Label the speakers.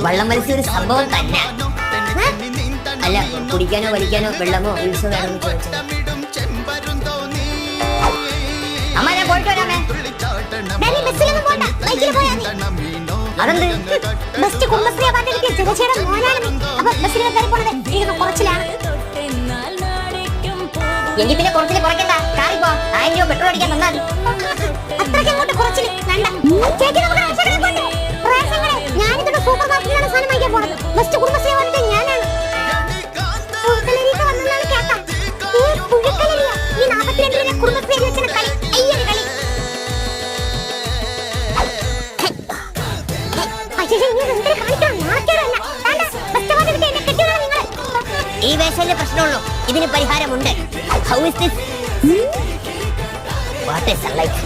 Speaker 1: വള്ളം മത്സ്യം ഒരു സംഭവം തന്നെ. അല്ല, കുടിക്കാനോ വലിക്കാനോ വെള്ളമോ ഉത്സവം വേണമെന്ന് ചോദിച്ചത്. അമ്മ ഞാൻ പോയിട്ട് വരാമേ. അതെന്ത്?
Speaker 2: ബെസ്റ്റ് കുടുംബശ്രീ അവാർഡ് കിട്ടിയ ചേച്ചിയുടെ മോനാണ്. അപ്പൊ ബസ്സിൽ കയറി പോണത് ഇതിന് കുറച്ചിലാണ്.
Speaker 1: എങ്കിൽ പിന്നെ കുറച്ചില് കുറയ്ക്കണ്ട, കാറിപ്പോ 1000 രൂപ പെട്രോൾ അടിക്കാൻ തന്നാൽ
Speaker 2: അത്രയ്ക്ക് അങ്ങോട്ട് കുറച്ചില് വേണ്ട. ചേച്ചി നമുക്ക് ഞാനിവിടെ സൂപ്പർ മാർക്കറ്റിലാണ് സാധനം വാങ്ങിക്കാൻ പോണത്. ബെസ്റ്റ് കുടുംബശ്രീ അവാർഡ് ഞാനാണ്. ഈ 42 കുടുംബശ്രീ വെച്ച കളി അയ്യൊരു കളി.
Speaker 1: ഈ വേഷയിലെ പ്രശ്നമുള്ളൂ, ഇതിന് പരിഹാരമുണ്ട്. How is this? What is life?